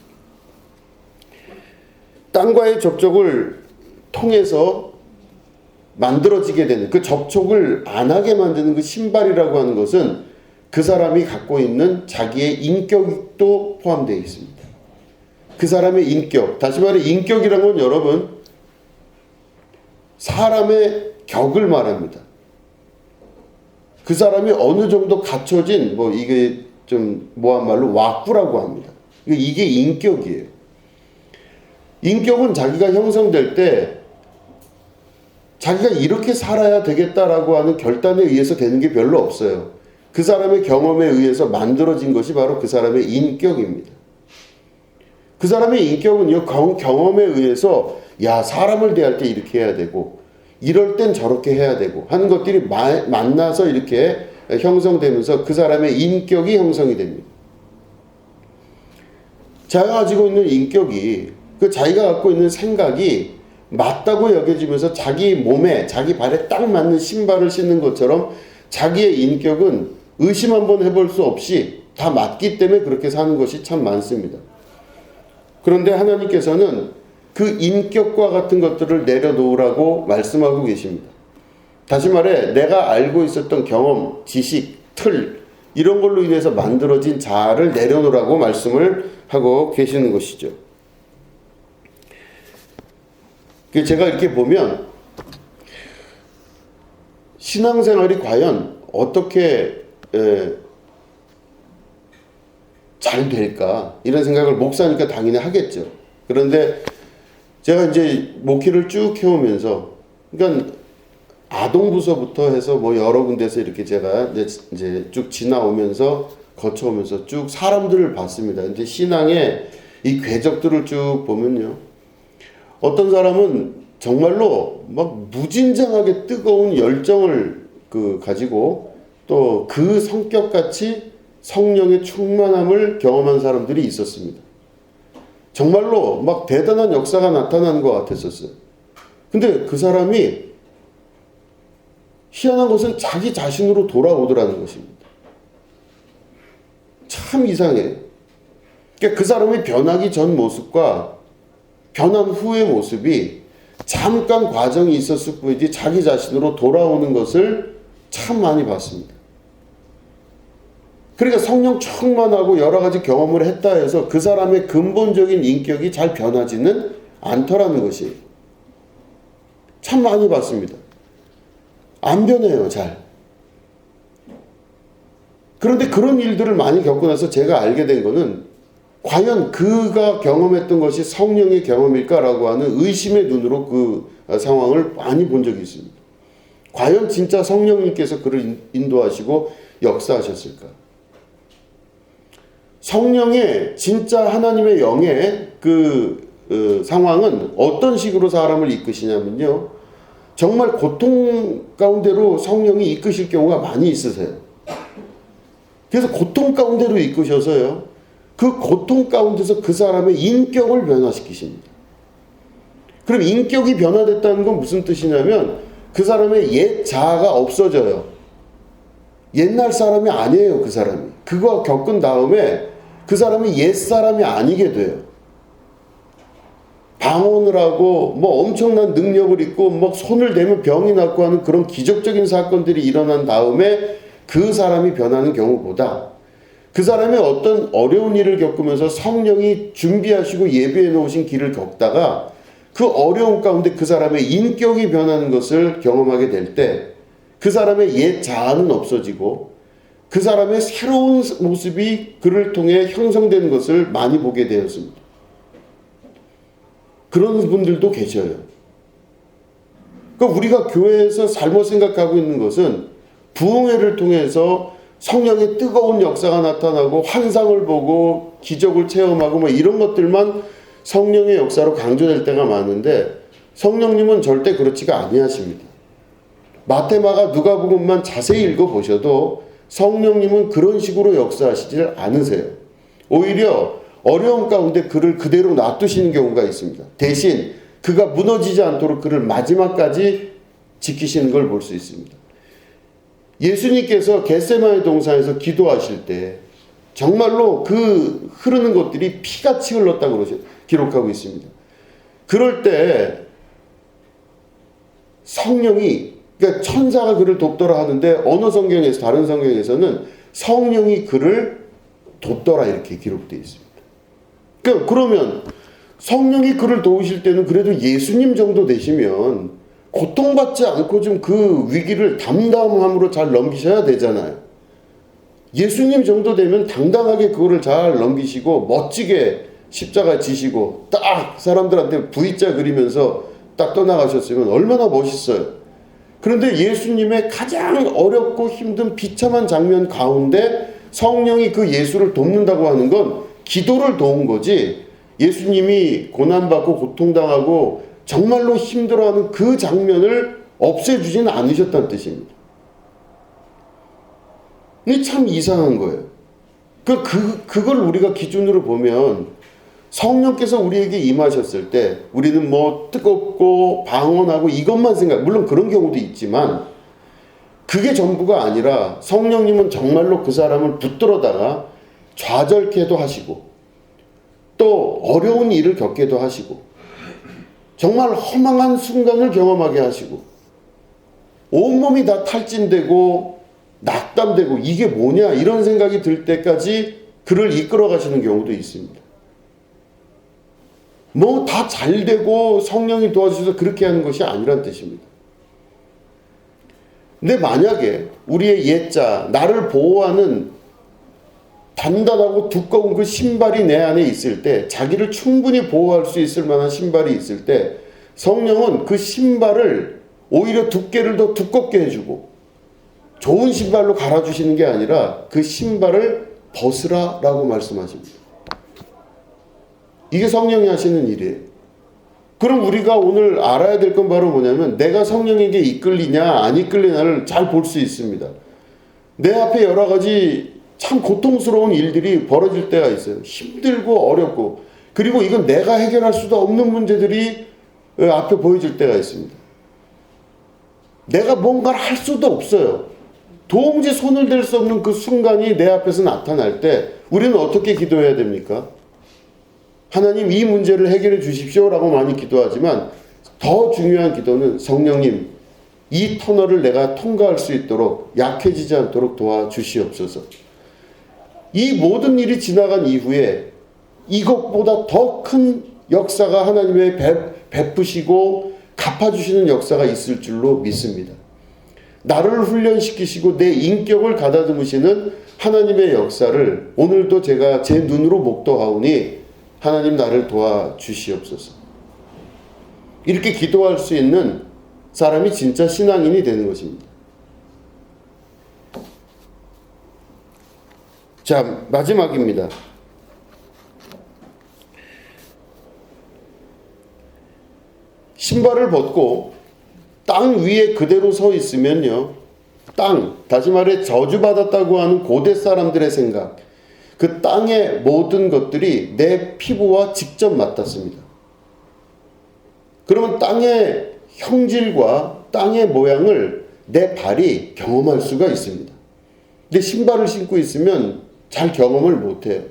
땅과의 접촉을 통해서 만들어지게 되는, 그 접촉을 안 하게 만드는 그 신발이라고 하는 것은 그 사람이 갖고 있는 자기의 인격도 포함되어 있습니다. 그 사람의 인격, 다시 말해 인격이란 건 여러분, 사람의 격을 말합니다. 그 사람이 어느 정도 갖춰진, 뭐 이게 좀 모한 말로 왁구라고 합니다. 이게 인격이에요. 인격은 자기가 형성될 때 자기가 이렇게 살아야 되겠다라고 하는 결단에 의해서 되는 게 별로 없어요. 그 사람의 경험에 의해서 만들어진 것이 바로 그 사람의 인격입니다. 그 사람의 인격은요, 경험에 의해서 사람을 대할 때 이렇게 해야 되고 이럴 땐 저렇게 해야 되고 하는 것들이 만나서 이렇게 형성되면서 그 사람의 인격이 형성이 됩니다. 자기가 가지고 있는 인격이, 그 자기가 갖고 있는 생각이 맞다고 여겨지면서 자기 몸에, 자기 발에 딱 맞는 신발을 신는 것처럼 자기의 인격은 의심 한번 해볼 수 없이 다 맞기 때문에 그렇게 사는 것이 참 많습니다. 그런데 하나님께서는 그 인격과 같은 것들을 내려놓으라고 말씀하고 계십니다. 다시 말해 내가 알고 있었던 경험, 지식, 틀 이런 걸로 인해서 만들어진 자아를 내려놓으라고 말씀을 하고 계시는 것이죠. 제가 이렇게 보면 신앙생활이 과연 어떻게 잘 될까 이런 생각을 목사니까 당연히 하겠죠. 그런데 제가 이제 목회를 쭉 해오면서, 그러니까 아동부서부터 해서 뭐 여러 군데서 이렇게 제가 이제 쭉 지나오면서 거쳐오면서 쭉 사람들을 봤습니다. 이제 신앙의 이 궤적들을 쭉 보면요, 어떤 사람은 정말로 막 무진장하게 뜨거운 열정을 가지고 또 그 성격같이 성령의 충만함을 경험한 사람들이 있었습니다. 정말로 막 대단한 역사가 나타나는 것 같았었어요. 근데 그 사람이 희한한 것은 자기 자신으로 돌아오더라는 것입니다. 참 이상해. 그러니까 그 사람이 변하기 전 모습과 변한 후의 모습이 잠깐 과정이 있었을 뿐이지 자기 자신으로 돌아오는 것을 참 많이 봤습니다. 그러니까 성령 충만하고 여러 가지 경험을 했다 해서 그 사람의 근본적인 인격이 잘 변하지는 않더라는 것이 참 많이 봤습니다. 안 변해요, 잘. 그런데 그런 일들을 많이 겪고 나서 제가 알게 된 거는 과연 그가 경험했던 것이 성령의 경험일까라고 하는 의심의 눈으로 그 상황을 많이 본 적이 있습니다. 과연 진짜 성령님께서 그를 인도하시고 역사하셨을까? 성령의 진짜 하나님의 영의 상황은 어떤 식으로 사람을 이끄시냐면요. 정말 고통 가운데로 성령이 이끄실 경우가 많이 있으세요. 그래서 고통 가운데로 이끄셔서요. 그 고통 가운데서 그 사람의 인격을 변화시키십니다. 그럼 인격이 변화됐다는 건 무슨 뜻이냐면 그 사람의 옛 자아가 없어져요. 옛날 사람이 아니에요, 그 사람이. 그거 겪은 다음에 그 사람이 옛 사람이 아니게 돼요. 방언을 하고 뭐 엄청난 능력을 있고 뭐 손을 대면 병이 낫고 하는 그런 기적적인 사건들이 일어난 다음에 그 사람이 변하는 경우보다 그 사람이 어떤 어려운 일을 겪으면서 성령이 준비하시고 예비해 놓으신 길을 겪다가 그 어려움 가운데 그 사람의 인격이 변하는 것을 경험하게 될 때 그 사람의 옛 자아는 없어지고 그 사람의 새로운 모습이 그를 통해 형성되는 것을 많이 보게 되었습니다. 그런 분들도 계셔요. 그러니까 우리가 교회에서 잘못 생각하고 있는 것은 부흥회를 통해서 성령의 뜨거운 역사가 나타나고 환상을 보고 기적을 체험하고 뭐 이런 것들만 성령의 역사로 강조될 때가 많은데 성령님은 절대 그렇지가 아니하십니다. 마태마가 누가복음만 자세히 읽어보셔도 성령님은 그런 식으로 역사하시질 않으세요. 오히려 어려움 가운데 그를 그대로 놔두시는 경우가 있습니다. 대신 그가 무너지지 않도록 그를 마지막까지 지키시는 걸 볼 수 있습니다. 예수님께서 겟세마네 동산에서 기도하실 때 정말로 그 흐르는 것들이 피같이 흘렀다고 기록하고 있습니다. 그럴 때 성령이, 그러니까 천사가 그를 돕더라 하는데 어느 성경에서, 다른 성경에서는 성령이 그를 돕더라 이렇게 기록되어 있습니다. 그러면 성령이 그를 도우실 때는 그래도 예수님 정도 되시면 고통받지 않고 좀 그 위기를 담담함으로 잘 넘기셔야 되잖아요. 예수님 정도 되면 당당하게 그거를 잘 넘기시고 멋지게 십자가 지시고 딱 사람들한테 V자 그리면서 딱 떠나가셨으면 얼마나 멋있어요. 그런데 예수님의 가장 어렵고 힘든 비참한 장면 가운데 성령이 그 예수를 돕는다고 하는 건 기도를 도운 거지 예수님이 고난받고 고통당하고 정말로 힘들어하는 그 장면을 없애주지는 않으셨다는 뜻입니다. 이게 참 이상한 거예요. 그걸 우리가 기준으로 보면 성령께서 우리에게 임하셨을 때 우리는 뭐 뜨겁고 방언하고 이것만 물론 그런 경우도 있지만 그게 전부가 아니라 성령님은 정말로 그 사람을 붙들어다가 좌절케도 하시고 또 어려운 일을 겪게도 하시고 정말 허망한 순간을 경험하게 하시고 온몸이 다 탈진되고 낙담되고 이게 뭐냐 이런 생각이 들 때까지 그를 이끌어 가시는 경우도 있습니다. 뭐 다 잘되고 성령이 도와주셔서 그렇게 하는 것이 아니란 뜻입니다. 근데 만약에 우리의 옛자, 나를 보호하는 단단하고 두꺼운 그 신발이 내 안에 있을 때, 자기를 충분히 보호할 수 있을 만한 신발이 있을 때 성령은 그 신발을 오히려 두께를 더 두껍게 해주고 좋은 신발로 갈아주시는 게 아니라 그 신발을 벗으라라고 말씀하십니다. 이게 성령이 하시는 일이에요. 그럼 우리가 오늘 알아야 될 건 바로 뭐냐면 내가 성령에게 이끌리냐 안 이끌리냐를 잘 볼 수 있습니다. 내 앞에 여러 가지 참 고통스러운 일들이 벌어질 때가 있어요. 힘들고 어렵고, 그리고 이건 내가 해결할 수도 없는 문제들이 앞에 보여질 때가 있습니다. 내가 뭔가를 할 수도 없어요. 도무지 손을 댈 수 없는 그 순간이 내 앞에서 나타날 때 우리는 어떻게 기도해야 됩니까? 하나님 이 문제를 해결해 주십시오라고 많이 기도하지만 더 중요한 기도는 성령님 이 터널을 내가 통과할 수 있도록 약해지지 않도록 도와주시옵소서. 이 모든 일이 지나간 이후에 이것보다 더 큰 역사가 하나님의 베푸시고 갚아주시는 역사가 있을 줄로 믿습니다. 나를 훈련시키시고 내 인격을 가다듬으시는 하나님의 역사를 오늘도 제가 제 눈으로 목도하오니 하나님 나를 도와주시옵소서. 이렇게 기도할 수 있는 사람이 진짜 신앙인이 되는 것입니다. 자, 마지막입니다. 신발을 벗고 땅 위에 그대로 서 있으면요, 다시 말해 저주받았다고 하는 고대 사람들의 생각, 그 땅의 모든 것들이 내 피부와 직접 맞닿습니다. 그러면 땅의 형질과 땅의 모양을 내 발이 경험할 수가 있습니다. 근데 신발을 신고 있으면 잘 경험을 못해요.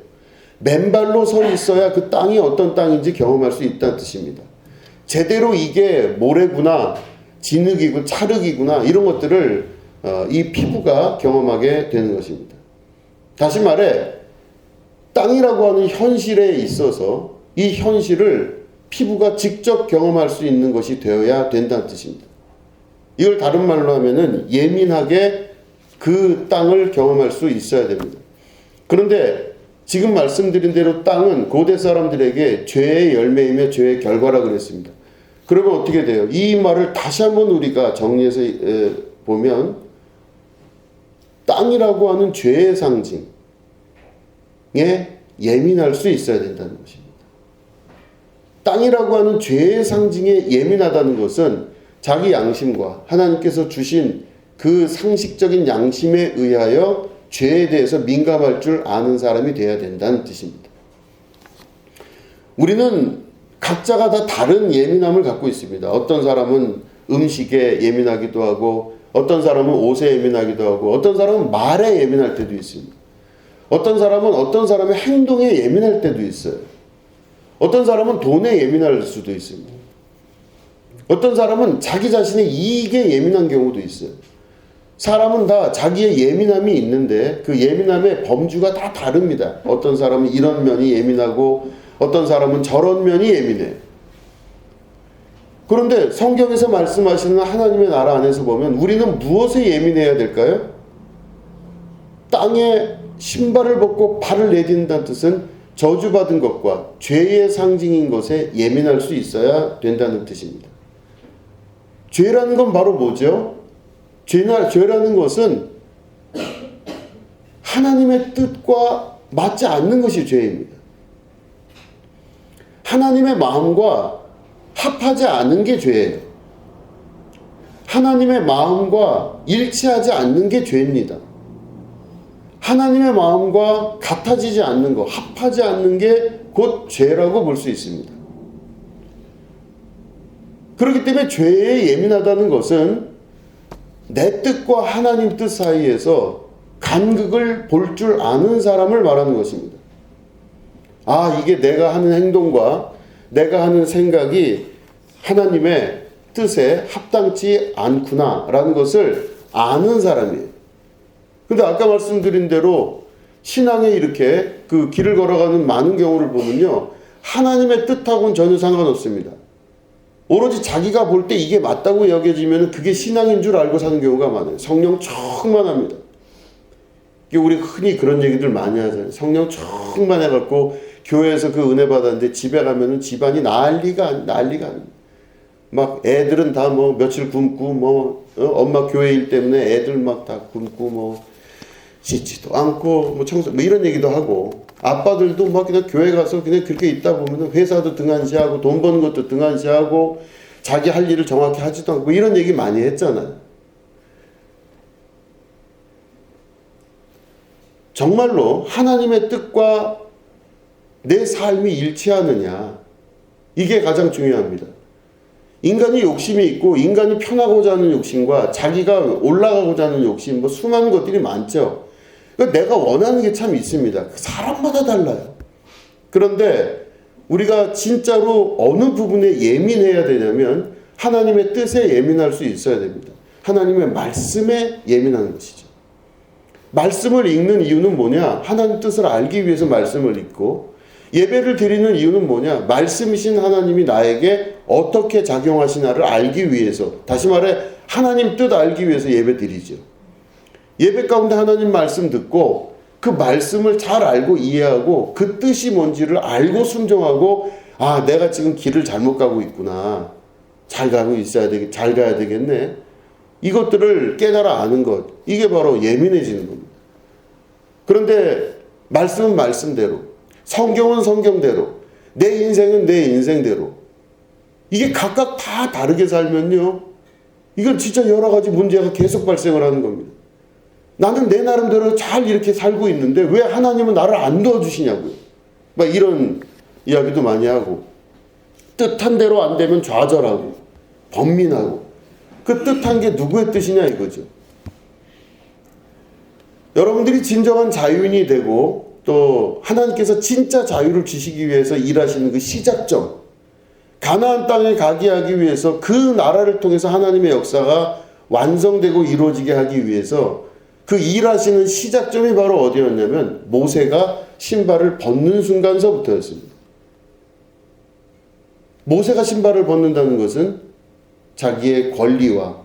맨발로 서 있어야 그 땅이 어떤 땅인지 경험할 수 있다는 뜻입니다. 제대로 이게 모래구나, 진흙이구나, 찰흙이구나 이런 것들을 이 피부가 경험하게 되는 것입니다. 다시 말해 땅이라고 하는 현실에 있어서 이 현실을 피부가 직접 경험할 수 있는 것이 되어야 된다는 뜻입니다. 이걸 다른 말로 하면은 예민하게 그 땅을 경험할 수 있어야 됩니다. 그런데 지금 말씀드린 대로 땅은 고대 사람들에게 죄의 열매이며 죄의 결과라 그랬습니다. 그러면 어떻게 돼요? 이 말을 다시 한번 우리가 정리해서 보면 땅이라고 하는 죄의 상징에 예민할 수 있어야 된다는 것입니다. 땅이라고 하는 죄의 상징에 예민하다는 것은 자기 양심과 하나님께서 주신 그 상식적인 양심에 의하여 죄에 대해서 민감할 줄 아는 사람이 되어야 된다는 뜻입니다. 우리는 각자가 다 다른 예민함을 갖고 있습니다. 어떤 사람은 음식에 예민하기도 하고, 어떤 사람은 옷에 예민하기도 하고, 어떤 사람은 말에 예민할 때도 있습니다. 어떤 사람은 어떤 사람의 행동에 예민할 때도 있어요. 어떤 사람은 돈에 예민할 수도 있습니다. 어떤 사람은 자기 자신의 이익에 예민한 경우도 있어요. 사람은 다 자기의 예민함이 있는데 그 예민함의 범주가 다 다릅니다. 어떤 사람은 이런 면이 예민하고 어떤 사람은 저런 면이 예민해요. 그런데 성경에서 말씀하시는 하나님의 나라 안에서 보면 우리는 무엇에 예민해야 될까요? 땅에 신발을 벗고 발을 내딛는다는 뜻은 저주받은 것과 죄의 상징인 것에 예민할 수 있어야 된다는 뜻입니다. 죄라는 건 바로 뭐죠? 죄라는 것은 하나님의 뜻과 맞지 않는 것이 죄입니다. 하나님의 마음과 합하지 않은 게 죄예요. 하나님의 마음과 일치하지 않는 게 죄입니다. 하나님의 마음과 같아지지 않는 것, 합하지 않는 게 곧 죄라고 볼 수 있습니다. 그렇기 때문에 죄에 예민하다는 것은 내 뜻과 하나님 뜻 사이에서 간극을 볼 줄 아는 사람을 말하는 것입니다. 아, 이게 내가 하는 행동과 내가 하는 생각이 하나님의 뜻에 합당치 않구나라는 것을 아는 사람이에요. 근데 아까 말씀드린 대로 신앙에 이렇게 그 길을 걸어가는 많은 경우를 보면요, 하나님의 뜻하고는 전혀 상관없습니다. 오로지 자기가 볼 때 이게 맞다고 여겨지면 그게 신앙인 줄 알고 사는 경우가 많아요. 성령 충만합니다. 우리 흔히 그런 얘기들 많이 하잖아요. 성령 충만해갖고 교회에서 그 은혜 받았는데 집에 가면은 집안이 난리가 아닙니다. 막 애들은 다 뭐 며칠 굶고 엄마 교회 일 때문에 애들 막 다 굶고 씻지도 않고 청소 이런 얘기도 하고, 아빠들도 막 그냥 교회 가서 그냥 그렇게 있다 보면 회사도 등한시하고 돈 버는 것도 등한시하고 자기 할 일을 정확히 하지도 않고 이런 얘기 많이 했잖아요. 정말로 하나님의 뜻과 내 삶이 일치하느냐, 이게 가장 중요합니다. 인간이 욕심이 있고 인간이 편하고자 하는 욕심과 자기가 올라가고자 하는 욕심, 수많은 것들이 많죠. 그러니까 내가 원하는 게 참 있습니다. 사람마다 달라요. 그런데 우리가 진짜로 어느 부분에 예민해야 되냐면 하나님의 뜻에 예민할 수 있어야 됩니다. 하나님의 말씀에 예민하는 것이죠. 말씀을 읽는 이유는 뭐냐? 하나님 뜻을 알기 위해서 말씀을 읽고, 예배를 드리는 이유는 뭐냐? 말씀이신 하나님이 나에게 어떻게 작용하시나를 알기 위해서, 다시 말해 하나님 뜻 알기 위해서 예배 드리죠. 예배 가운데 하나님 말씀 듣고 그 말씀을 잘 알고 이해하고 그 뜻이 뭔지를 알고 순종하고, 아, 내가 지금 길을 잘못 가고 있구나, 잘 가야 되겠네, 이것들을 깨달아 아는 것, 이게 바로 예민해지는 겁니다. 그런데 말씀은 말씀대로, 성경은 성경대로, 내 인생은 내 인생대로, 이게 각각 다 다르게 살면요, 이건 진짜 여러 가지 문제가 계속 발생을 하는 겁니다. 나는 내 나름대로 잘 이렇게 살고 있는데 왜 하나님은 나를 안 도와주시냐고요. 막 이런 이야기도 많이 하고, 뜻한 대로 안 되면 좌절하고 번민하고, 그 뜻한 게 누구의 뜻이냐 이거죠. 여러분들이 진정한 자유인이 되고 또 하나님께서 진짜 자유를 주시기 위해서 일하시는 그 시작점, 가나안 땅에 가게 하기 위해서 그 나라를 통해서 하나님의 역사가 완성되고 이루어지게 하기 위해서 그 일하시는 시작점이 바로 어디였냐면 모세가 신발을 벗는 순간서부터였습니다. 모세가 신발을 벗는다는 것은 자기의 권리와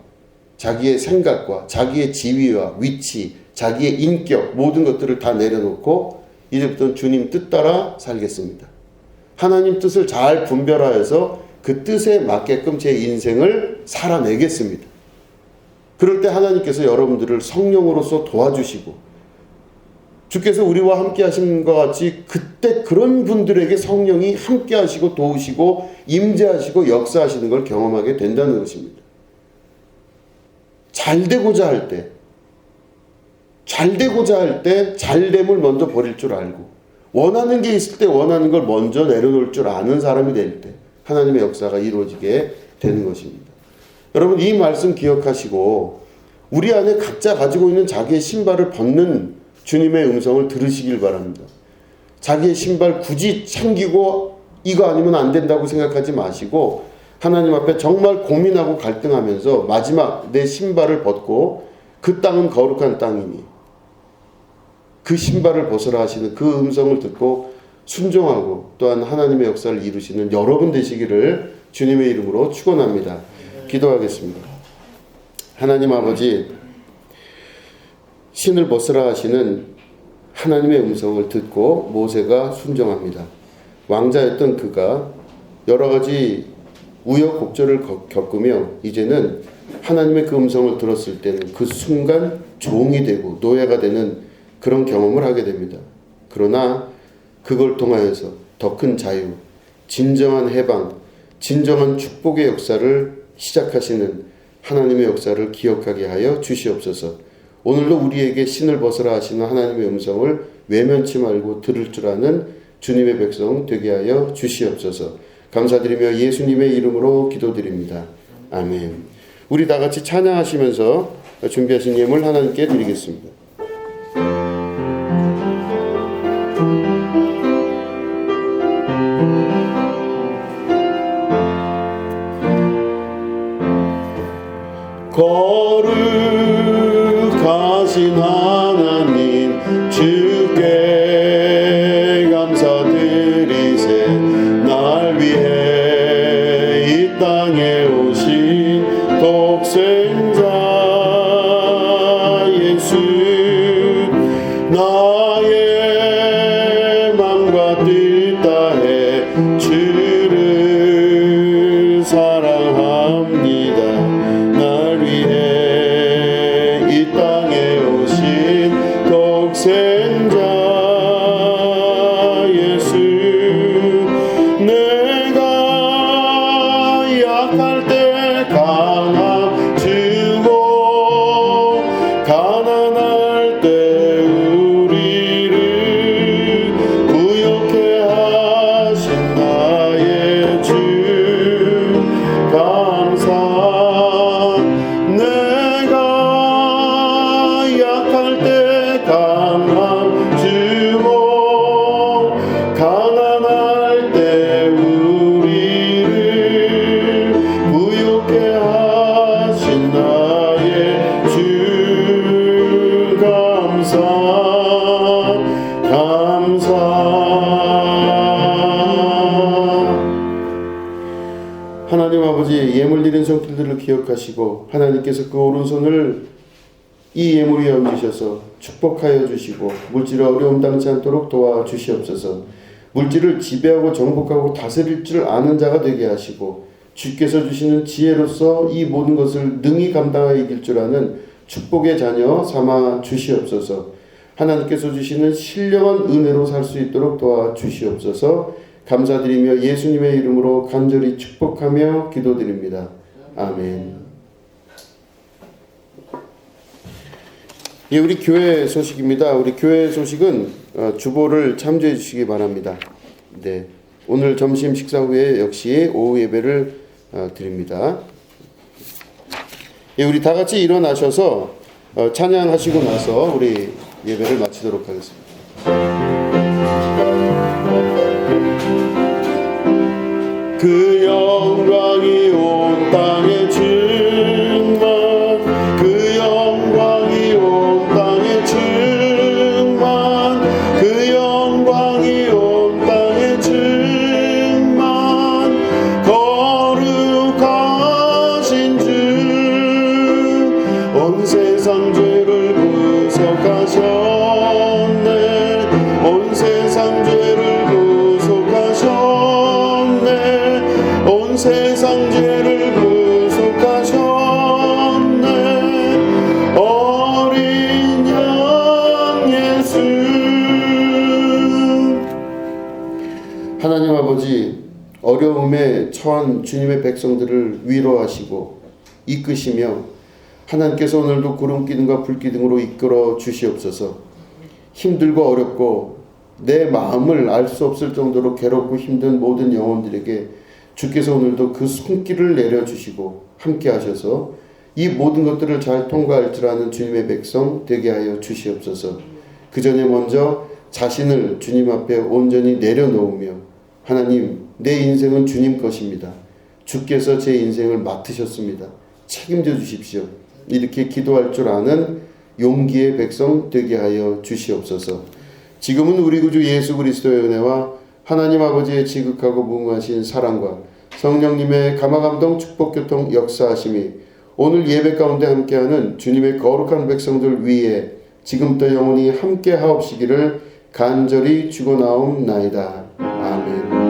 자기의 생각과 자기의 지위와 위치, 자기의 인격, 모든 것들을 다 내려놓고 이제부터는 주님 뜻 따라 살겠습니다. 하나님 뜻을 잘 분별하여서 그 뜻에 맞게끔 제 인생을 살아내겠습니다. 그럴 때 하나님께서 여러분들을 성령으로서 도와주시고, 주께서 우리와 함께 하신 것 같이 그때 그런 분들에게 성령이 함께 하시고 도우시고 임재하시고 역사하시는 걸 경험하게 된다는 것입니다. 잘 되고자 할 때, 잘됨을 먼저 버릴 줄 알고, 원하는 게 있을 때 원하는 걸 먼저 내려놓을 줄 아는 사람이 될 때 하나님의 역사가 이루어지게 되는 것입니다. 여러분, 이 말씀 기억하시고 우리 안에 각자 가지고 있는 자기의 신발을 벗는 주님의 음성을 들으시길 바랍니다. 자기의 신발 굳이 챙기고 이거 아니면 안 된다고 생각하지 마시고 하나님 앞에 정말 고민하고 갈등하면서 마지막 내 신발을 벗고, 그 땅은 거룩한 땅이니 그 신발을 벗으라 하시는 그 음성을 듣고 순종하고 또한 하나님의 역사를 이루시는 여러분 되시기를 주님의 이름으로 축원합니다. 기도하겠습니다. 하나님 아버지, 신을 벗으라 하시는 하나님의 음성을 듣고 모세가 순종합니다. 왕자였던 그가 여러 가지 우여곡절을 겪으며 이제는 하나님의 그 음성을 들었을 때는 그 순간 종이 되고 노예가 되는 그런 경험을 하게 됩니다. 그러나 그걸 통하여서 더 큰 자유, 진정한 해방, 진정한 축복의 역사를 시작하시는 하나님의 역사를 기억하게 하여 주시옵소서. 오늘도 우리에게 신을 벗으라 하시는 하나님의 음성을 외면치 말고 들을 줄 아는 주님의 백성 되게 하여 주시옵소서. 감사드리며 예수님의 이름으로 기도드립니다. 아멘. 우리 다 같이 찬양하시면서 준비하신 예물 하나님께 드리겠습니다. 거룩하신 하나님, 주께 감사드리세. 날 위해 이 땅에 오신 독생자 예수 강함 주고 가난할 때 우리를 부욕해 하신 나의 주 감사 하나님 아버지, 예물 드린 성들들을 기억하시고 하나님께서 그 오른손을 이 예물 위에 얹으셔서 축복하여 주시고 물질의 어려움 당치 않도록 도와주시옵소서. 물질을 지배하고 정복하고 다스릴 줄 아는 자가 되게 하시고 주께서 주시는 지혜로서 이 모든 것을 능히 감당하여 이길 줄 아는 축복의 자녀 삼아 주시옵소서. 하나님께서 주시는 신령한 은혜로 살 수 있도록 도와주시옵소서. 감사드리며 예수님의 이름으로 간절히 축복하며 기도드립니다. 아멘. 예, 우리 교회 소식입니다. 우리 교회 소식은 주보를 참조해 주시기 바랍니다. 네, 오늘 점심 식사 후에 역시 오후 예배를 드립니다. 예, 우리 다 같이 일어나셔서 찬양하시고 나서 우리 예배를 마치도록 하겠습니다. 그 영광이 온 땅에 충만, 그 영광이 온 땅에 충만, 그 영광이 온 땅에 충만, 거룩하신 주, 온 세상 죄를 구속하셨네, 온 세상 죄를 구속하셨네, 온 세상 죄를 구속하셨네. 어린 양 예수. 하나님 아버지, 어려움에 처한 주님의 백성들을 위로하시고 이끄시며 하나님께서 오늘도 구름 기둥과 불 기둥으로 이끌어 주시옵소서. 힘들고 어렵고 내 마음을 알 수 없을 정도로 괴롭고 힘든 모든 영혼들에게 주께서 오늘도 그 손길을 내려주시고 함께 하셔서 이 모든 것들을 잘 통과할 줄 아는 주님의 백성 되게 하여 주시옵소서. 그 전에 먼저 자신을 주님 앞에 온전히 내려놓으며 하나님, 내 인생은 주님 것입니다. 주께서 제 인생을 맡으셨습니다. 책임져 주십시오. 이렇게 기도할 줄 아는 용기의 백성 되게 하여 주시옵소서. 지금은 우리 구주 예수 그리스도의 은혜와 하나님 아버지의 지극하고 무궁하신 사랑과 성령님의 감화감동 축복교통 역사하심이 오늘 예배 가운데 함께하는 주님의 거룩한 백성들 위에 지금부터 영원히 함께 하옵시기를 간절히 축원하옵나이다. 아멘.